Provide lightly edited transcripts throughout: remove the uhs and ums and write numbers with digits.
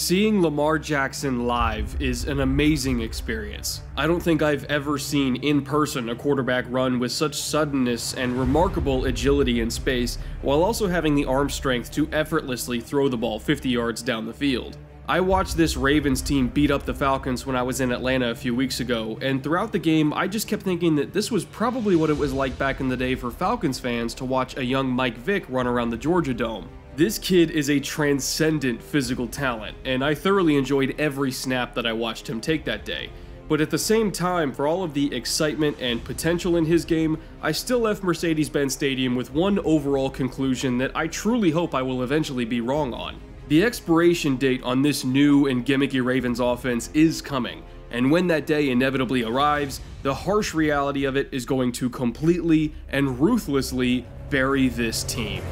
Seeing Lamar Jackson live is an amazing experience. I don't think I've ever seen in person a quarterback run with such suddenness and remarkable agility in space, while also having the arm strength to effortlessly throw the ball 50 yards down the field. I watched this Ravens team beat up the Falcons when I was in Atlanta a few weeks ago, and throughout the game I just kept thinking that this was probably what it was like back in the day for Falcons fans to watch a young Vick run around the Georgia Dome. This kid is a transcendent physical talent, and I thoroughly enjoyed every snap that I watched him take that day. But at the same time, for all of the excitement and potential in his game, I still left Mercedes-Benz Stadium with one overall conclusion that I truly hope I will eventually be wrong on. The expiration date on this new and gimmicky Ravens offense is coming, and when that day inevitably arrives, the harsh reality of it is going to completely and ruthlessly bury this team.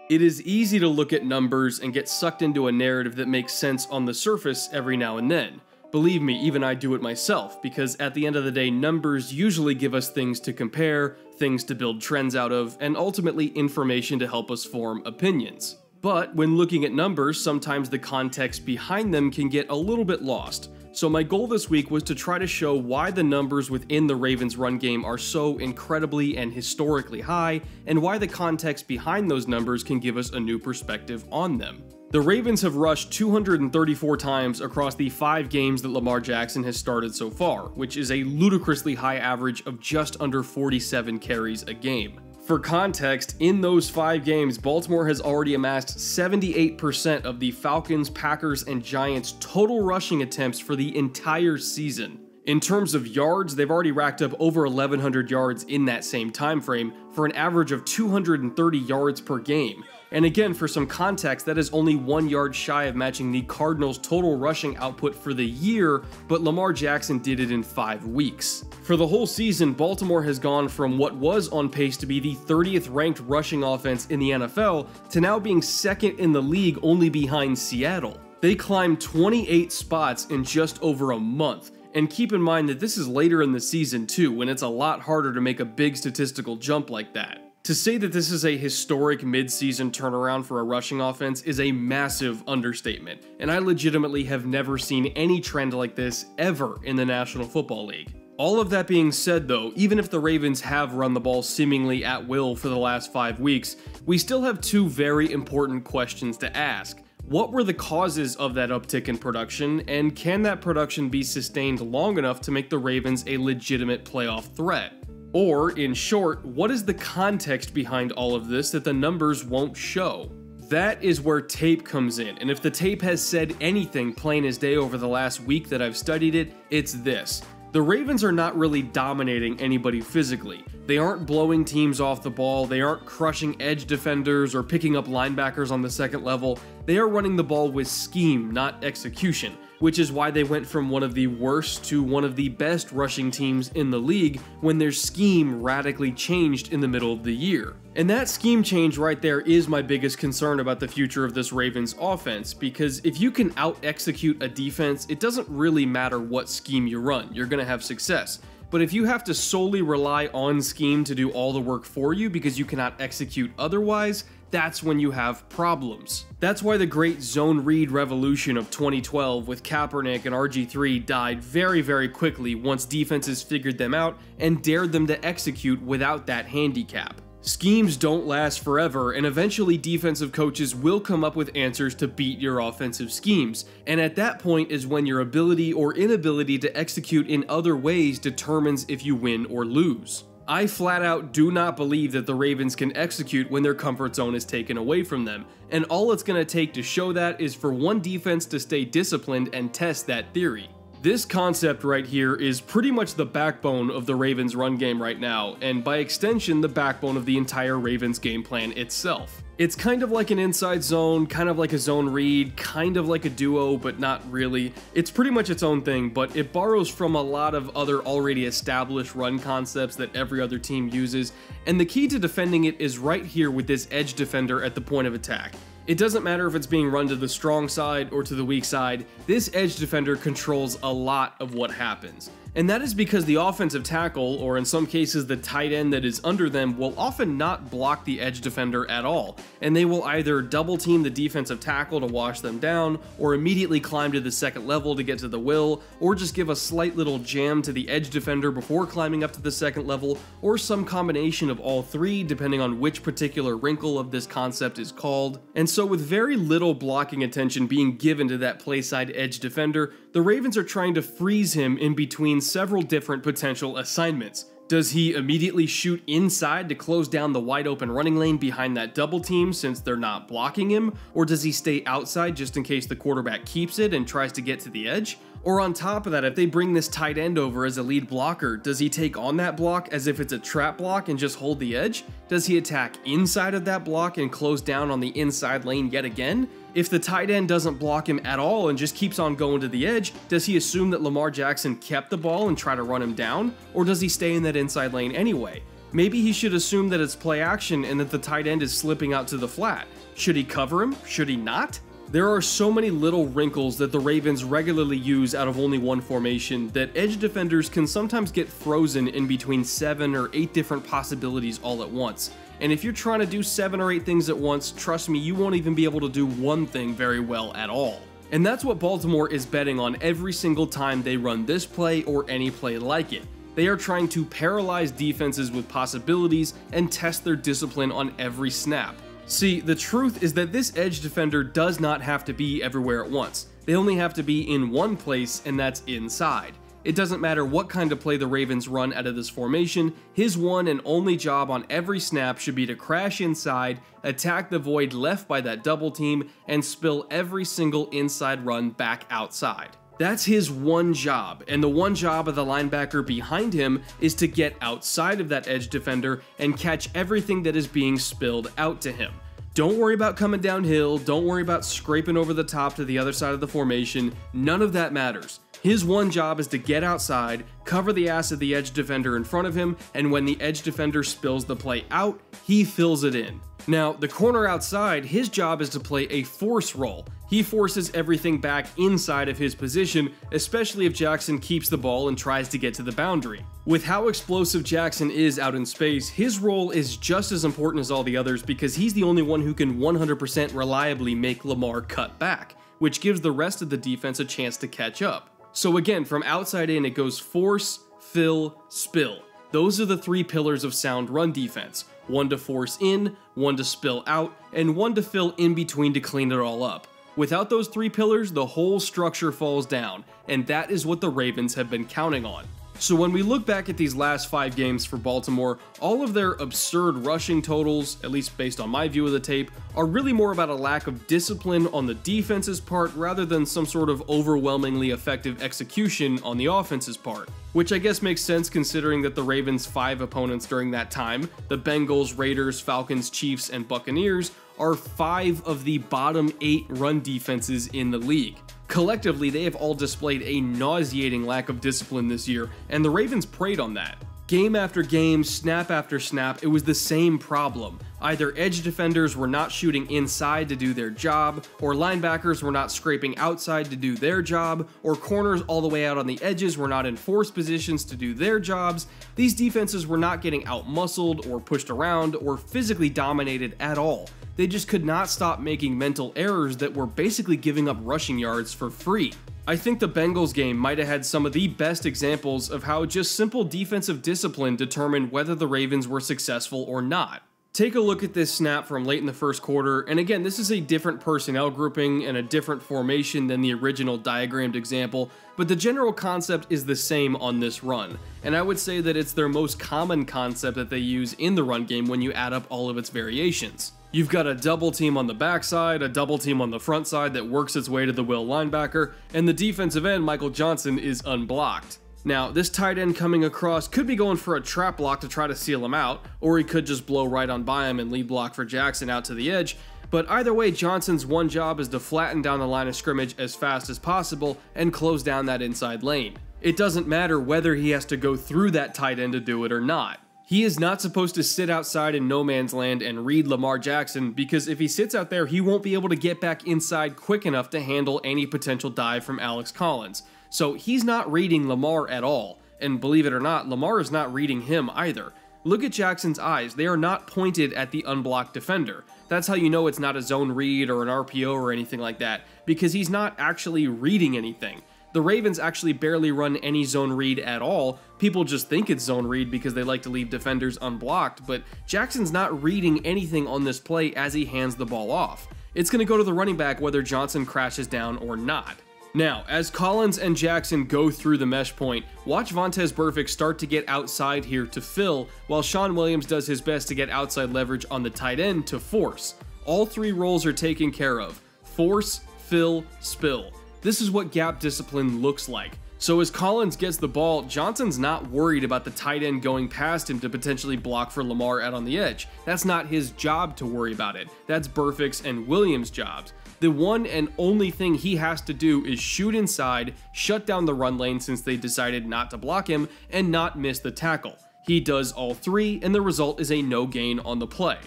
It is easy to look at numbers and get sucked into a narrative that makes sense on the surface every now and then. Believe me, even I do it myself, because at the end of the day, numbers usually give us things to compare, things to build trends out of, and ultimately information to help us form opinions. But when looking at numbers, sometimes the context behind them can get a little bit lost. So my goal this week was to try to show why the numbers within the Ravens run game are so incredibly and historically high, and why the context behind those numbers can give us a new perspective on them. The Ravens have rushed 234 times across the 5 games that Lamar Jackson has started so far, which is a ludicrously high average of just under 47 carries a game. For context, in those 5 games, Baltimore has already amassed 78% of the Falcons, Packers, and Giants' total rushing attempts for the entire season. In terms of yards, they've already racked up over 1,100 yards in that same time frame, for an average of 230 yards per game. And again, for some context, that is only 1 yard shy of matching the Cardinals' total rushing output for the year, but Lamar Jackson did it in 5 weeks. For the whole season, Baltimore has gone from what was on pace to be the 30th ranked rushing offense in the NFL to now being second in the league, only behind Seattle. They climbed 28 spots in just over a month. And keep in mind that this is later in the season too, when it's a lot harder to make a big statistical jump like that. To say that this is a historic mid-season turnaround for a rushing offense is a massive understatement, and I legitimately have never seen any trend like this ever in the National Football League. All of that being said though, even if the Ravens have run the ball seemingly at will for the last 5 weeks, we still have 2 very important questions to ask. What were the causes of that uptick in production, and can that production be sustained long enough to make the Ravens a legitimate playoff threat? Or, in short, what is the context behind all of this that the numbers won't show? That is where tape comes in, and if the tape has said anything plain as day over the last week that I've studied it, it's this. The Ravens are not really dominating anybody physically. They aren't blowing teams off the ball, they aren't crushing edge defenders or picking up linebackers on the second level. They are running the ball with scheme, not execution, which is why they went from one of the worst to one of the best rushing teams in the league when their scheme radically changed in the middle of the year. And that scheme change right there is my biggest concern about the future of this Ravens offense, because if you can out-execute a defense, it doesn't really matter what scheme you run, you're going to have success. But if you have to solely rely on scheme to do all the work for you because you cannot execute otherwise, that's when you have problems. That's why the great zone read revolution of 2012 with Kaepernick and RG3 died very, very quickly once defenses figured them out and dared them to execute without that handicap. Schemes don't last forever, and eventually defensive coaches will come up with answers to beat your offensive schemes, and at that point is when your ability or inability to execute in other ways determines if you win or lose. I flat out do not believe that the Ravens can execute when their comfort zone is taken away from them, and all it's going to take to show that is for one defense to stay disciplined and test that theory. This concept right here is pretty much the backbone of the Ravens run game right now, and by extension the backbone of the entire Ravens game plan itself. It's kind of like an inside zone, kind of like a zone read, kind of like a duo, but not really. It's pretty much its own thing, but it borrows from a lot of other already established run concepts that every other team uses, and the key to defending it is right here with this edge defender at the point of attack. It doesn't matter if it's being run to the strong side or to the weak side, this edge defender controls a lot of what happens. And that is because the offensive tackle, or in some cases the tight end that is under them, will often not block the edge defender at all, and they will either double team the defensive tackle to wash them down, or immediately climb to the second level to get to the will, or just give a slight little jam to the edge defender before climbing up to the second level, or some combination of all three depending on which particular wrinkle of this concept is called. And so with very little blocking attention being given to that playside edge defender, the Ravens are trying to freeze him in between several different potential assignments. Does he immediately shoot inside to close down the wide open running lane behind that double team since they're not blocking him? Or does he stay outside just in case the quarterback keeps it and tries to get to the edge? Or on top of that, if they bring this tight end over as a lead blocker, does he take on that block as if it's a trap block and just hold the edge? Does he attack inside of that block and close down on the inside lane yet again? If the tight end doesn't block him at all and just keeps on going to the edge, does he assume that Lamar Jackson kept the ball and try to run him down? Or does he stay in that inside lane anyway? Maybe he should assume that it's play action and that the tight end is slipping out to the flat. Should he cover him? Should he not? There are so many little wrinkles that the Ravens regularly use out of only one formation that edge defenders can sometimes get frozen in between 7 or 8 different possibilities all at once. And if you're trying to do 7 or 8 things at once, trust me, you won't even be able to do one thing very well at all. And that's what Baltimore is betting on every single time they run this play or any play like it. They are trying to paralyze defenses with possibilities and test their discipline on every snap. See, the truth is that this edge defender does not have to be everywhere at once. They only have to be in one place, and that's inside. It doesn't matter what kind of play the Ravens run out of this formation, his one and only job on every snap should be to crash inside, attack the void left by that double team, and spill every single inside run back outside. That's his one job, and the one job of the linebacker behind him is to get outside of that edge defender and catch everything that is being spilled out to him. Don't worry about coming downhill, don't worry about scraping over the top to the other side of the formation, none of that matters. His one job is to get outside, cover the ass of the edge defender in front of him, and when the edge defender spills the play out, he fills it in. Now, the corner outside, his job is to play a force role. He forces everything back inside of his position, especially if Jackson keeps the ball and tries to get to the boundary. With how explosive Jackson is out in space, his role is just as important as all the others because he's the only one who can 100% reliably make Lamar cut back, which gives the rest of the defense a chance to catch up. So again, from outside in, it goes force, fill, spill. Those are the 3 pillars of sound run defense. One to force in, one to spill out, and one to fill in between to clean it all up. Without those 3 pillars, the whole structure falls down, and that is what the Ravens have been counting on. So when we look back at these last 5 games for Baltimore, all of their absurd rushing totals, at least based on my view of the tape, are really more about a lack of discipline on the defense's part rather than some sort of overwhelmingly effective execution on the offense's part. Which I guess makes sense considering that the Ravens' 5 opponents during that time, the Bengals, Raiders, Falcons, Chiefs, and Buccaneers, are 5 of the bottom 8 run defenses in the league. Collectively, they have all displayed a nauseating lack of discipline this year, and the Ravens preyed on that. Game after game, snap after snap, it was the same problem. Either edge defenders were not shooting inside to do their job, or linebackers were not scraping outside to do their job, or corners all the way out on the edges were not in force positions to do their jobs. These defenses were not getting out-muscled or pushed around or physically dominated at all. They just could not stop making mental errors that were basically giving up rushing yards for free. I think the Bengals game might have had some of the best examples of how just simple defensive discipline determined whether the Ravens were successful or not. Take a look at this snap from late in the first quarter, and again, this is a different personnel grouping and a different formation than the original diagrammed example, but the general concept is the same on this run, and I would say that it's their most common concept that they use in the run game when you add up all of its variations. You've got a double team on the backside, a double team on the front side that works its way to the will linebacker, and the defensive end, Michael Johnson, is unblocked. Now, this tight end coming across could be going for a trap block to try to seal him out, or he could just blow right on by him and lead block for Jackson out to the edge, but either way, Johnson's one job is to flatten down the line of scrimmage as fast as possible and close down that inside lane. It doesn't matter whether he has to go through that tight end to do it or not. He is not supposed to sit outside in no man's land and read Lamar Jackson, because if he sits out there, he won't be able to get back inside quick enough to handle any potential dive from Alex Collins. So he's not reading Lamar at all, and believe it or not, Lamar is not reading him either. Look at Jackson's eyes, they are not pointed at the unblocked defender. That's how you know it's not a zone read or an RPO or anything like that, because he's not actually reading anything. The Ravens actually barely run any zone read at all. People just think it's zone read because they like to leave defenders unblocked, but Jackson's not reading anything on this play as he hands the ball off. It's going to go to the running back whether Johnson crashes down or not. Now, as Collins and Jackson go through the mesh point, watch Vontaze Burfict start to get outside here to fill, while Sean Williams does his best to get outside leverage on the tight end to force. All three roles are taken care of: force, fill, spill. This is what gap discipline looks like. So as Collins gets the ball, Johnson's not worried about the tight end going past him to potentially block for Lamar out on the edge. That's not his job to worry about it. That's Burfict's and Williams' jobs. The one and only thing he has to do is shoot inside, shut down the run lane since they decided not to block him, and not miss the tackle. He does all three, and the result is a no gain on the play.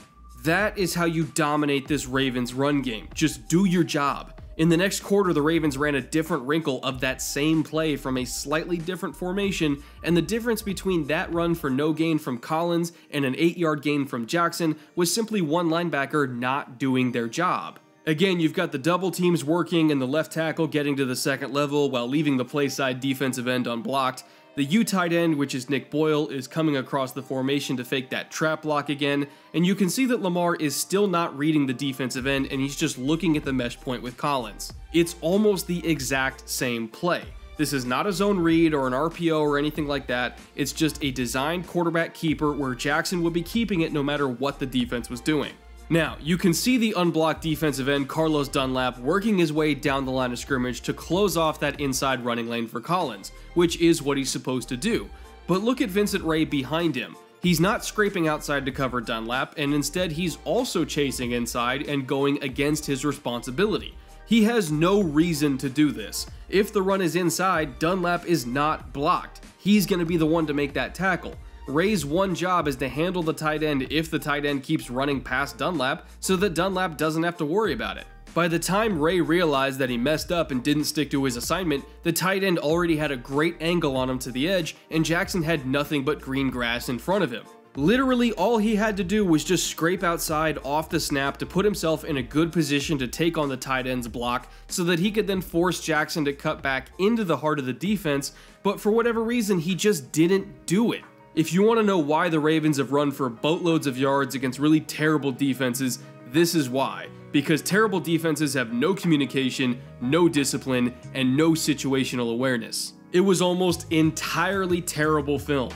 That is how you dominate this Ravens run game. Just do your job. In the next quarter, the Ravens ran a different wrinkle of that same play from a slightly different formation, and the difference between that run for no gain from Collins and an 8-yard gain from Jackson was simply one linebacker not doing their job. Again, you've got the double teams working and the left tackle getting to the second level while leaving the play side defensive end unblocked. The U tight end, which is Nick Boyle, is coming across the formation to fake that trap block again, and you can see that Lamar is still not reading the defensive end and he's just looking at the mesh point with Collins. It's almost the exact same play. This is not a zone read or an RPO or anything like that, it's just a designed quarterback keeper where Jackson would be keeping it no matter what the defense was doing. Now, you can see the unblocked defensive end Carlos Dunlap working his way down the line of scrimmage to close off that inside running lane for Collins, which is what he's supposed to do. But look at Vincent Ray behind him. He's not scraping outside to cover Dunlap, and instead he's also chasing inside and going against his responsibility. He has no reason to do this. If the run is inside, Dunlap is not blocked. He's going to be the one to make that tackle. Ray's one job is to handle the tight end if the tight end keeps running past Dunlap so that Dunlap doesn't have to worry about it. By the time Ray realized that he messed up and didn't stick to his assignment, the tight end already had a great angle on him to the edge and Jackson had nothing but green grass in front of him. Literally all he had to do was just scrape outside off the snap to put himself in a good position to take on the tight end's block so that he could then force Jackson to cut back into the heart of the defense, but for whatever reason he just didn't do it. If you want to know why the Ravens have run for boatloads of yards against really terrible defenses, this is why. Because terrible defenses have no communication, no discipline, and no situational awareness. It was almost entirely terrible film.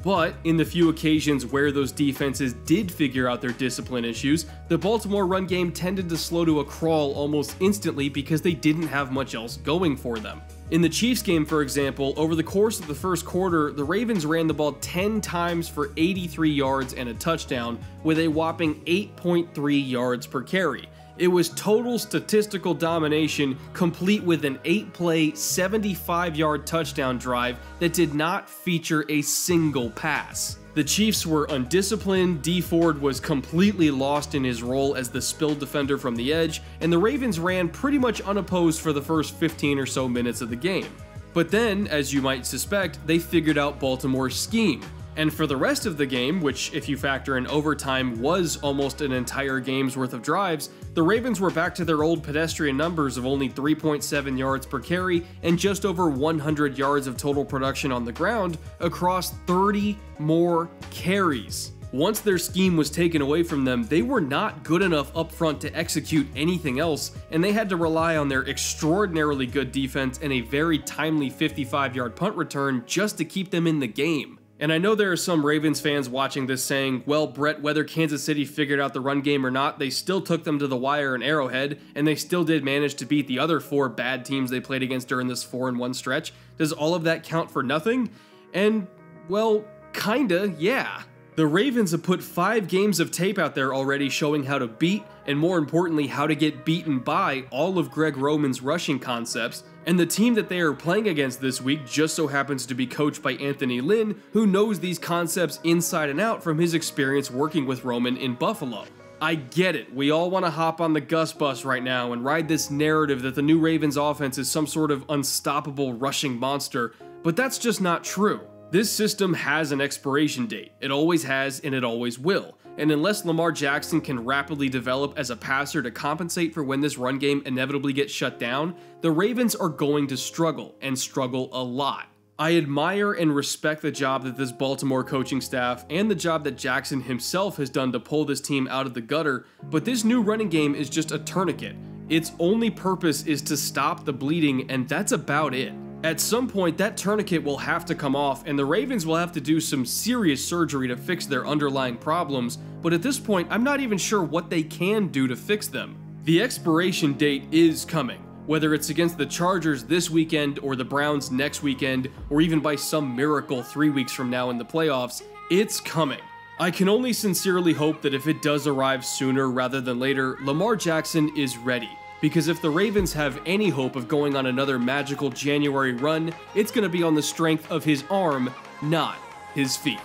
But in the few occasions where those defenses did figure out their discipline issues, the Baltimore run game tended to slow to a crawl almost instantly because they didn't have much else going for them. In the Chiefs game, for example, over the course of the first quarter, the Ravens ran the ball 10 times for 83 yards and a touchdown, with a whopping 8.3 yards per carry. It was total statistical domination, complete with an 8-play, 75-yard touchdown drive that did not feature a single pass. The Chiefs were undisciplined, Dee Ford was completely lost in his role as the spilled defender from the edge, and the Ravens ran pretty much unopposed for the first 15 or so minutes of the game. But then, as you might suspect, they figured out Baltimore's scheme. And for the rest of the game, which if you factor in overtime was almost an entire game's worth of drives, the Ravens were back to their old pedestrian numbers of only 3.7 yards per carry and just over 100 yards of total production on the ground across 30 more carries. Once their scheme was taken away from them, they were not good enough up front to execute anything else, and they had to rely on their extraordinarily good defense and a very timely 55-yard punt return just to keep them in the game. And I know there are some Ravens fans watching this saying, well, Brett, whether Kansas City figured out the run game or not, they still took them to the wire in Arrowhead, and they still did manage to beat the other 4 bad teams they played against during this 4-1 stretch. Does all of that count for nothing? And, well, kinda, yeah. The Ravens have put 5 games of tape out there already showing how to beat, and more importantly, how to get beaten by all of Greg Roman's rushing concepts, And the team that they are playing against this week just so happens to be coached by Anthony Lynn, who knows these concepts inside and out from his experience working with Roman in Buffalo. I get it, we all want to hop on the Gus bus right now and ride this narrative that the new Ravens offense is some sort of unstoppable rushing monster, but that's just not true. This system has an expiration date. It always has and it always will. And unless Lamar Jackson can rapidly develop as a passer to compensate for when this run game inevitably gets shut down, the Ravens are going to struggle, and struggle a lot. I admire and respect the job that this Baltimore coaching staff and the job that Jackson himself has done to pull this team out of the gutter, but this new running game is just a tourniquet. Its only purpose is to stop the bleeding, and that's about it. At some point, that tourniquet will have to come off, and the Ravens will have to do some serious surgery to fix their underlying problems, but at this point, I'm not even sure what they can do to fix them. The expiration date is coming, whether it's against the Chargers this weekend or the Browns next weekend, or even by some miracle 3 weeks from now in the playoffs, it's coming. I can only sincerely hope that if it does arrive sooner rather than later, Lamar Jackson is ready. Because if the Ravens have any hope of going on another magical January run, it's going to be on the strength of his arm, not his feet.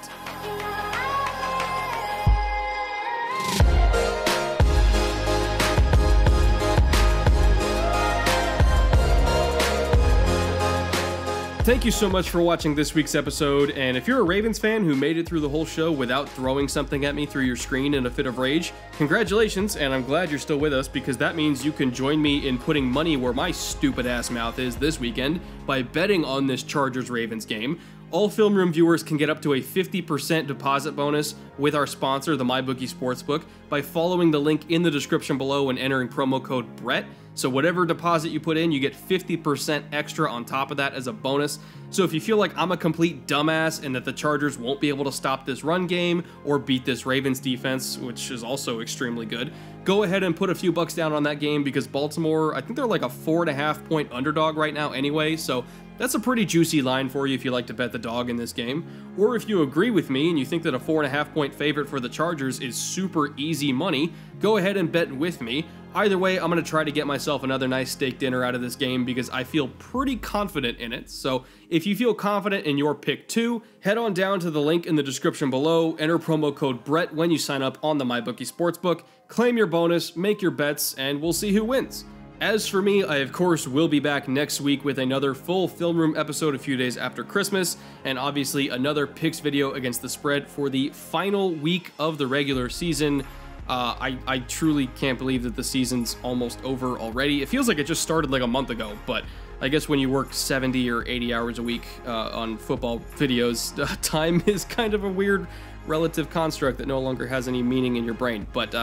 Thank you so much for watching this week's episode, and if you're a Ravens fan who made it through the whole show without throwing something at me through your screen in a fit of rage, congratulations, and I'm glad you're still with us because that means you can join me in putting money where my stupid ass mouth is this weekend by betting on this Chargers-Ravens game. All Film Room viewers can get up to a 50% deposit bonus with our sponsor, the MyBookie Sportsbook, by following the link in the description below and entering promo code BRETT. So whatever deposit you put in, you get 50% extra on top of that as a bonus. So if you feel like I'm a complete dumbass and that the Chargers won't be able to stop this run game or beat this Ravens defense, which is also extremely good, go ahead and put a few bucks down on that game because Baltimore, I think they're like a 4.5 point underdog right now anyway, so that's a pretty juicy line for you if you like to bet the dog in this game. Or if you agree with me and you think that a 4.5 point favorite for the Chargers is super easy money, go ahead and bet with me. Either way, I'm going to try to get myself another nice steak dinner out of this game because I feel pretty confident in it. So if you feel confident in your pick too, head on down to the link in the description below, enter promo code BRETT when you sign up on the MyBookie Sportsbook, claim your bonus, make your bets, and we'll see who wins. As for me, I of course will be back next week with another full Film Room episode a few days after Christmas, and obviously another picks video against the spread for the final week of the regular season. I truly can't believe that the season's almost over already. It feels like it just started like a month ago, but I guess when you work 70 or 80 hours a week on football videos, time is kind of a weird relative construct that no longer has any meaning in your brain. But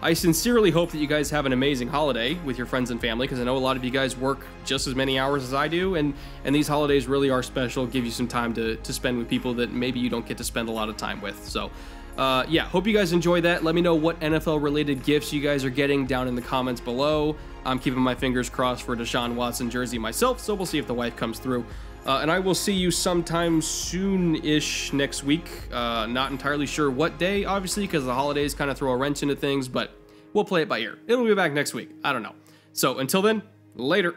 I sincerely hope that you guys have an amazing holiday with your friends and family, because I know a lot of you guys work just as many hours as I do, and these holidays really are special, give you some time to spend with people that maybe you don't get to spend a lot of time with. So yeah, hope you guys enjoy that. Let me know what NFL related gifts you guys are getting down in the comments below. I'm keeping my fingers crossed for Deshaun Watson jersey myself, so we'll see if the wife comes through. And I will see you sometime soon-ish next week. Not entirely sure what day, obviously, because the holidays kind of throw a wrench into things, but we'll play it by ear. It'll be back next week. I don't know. So until then, later.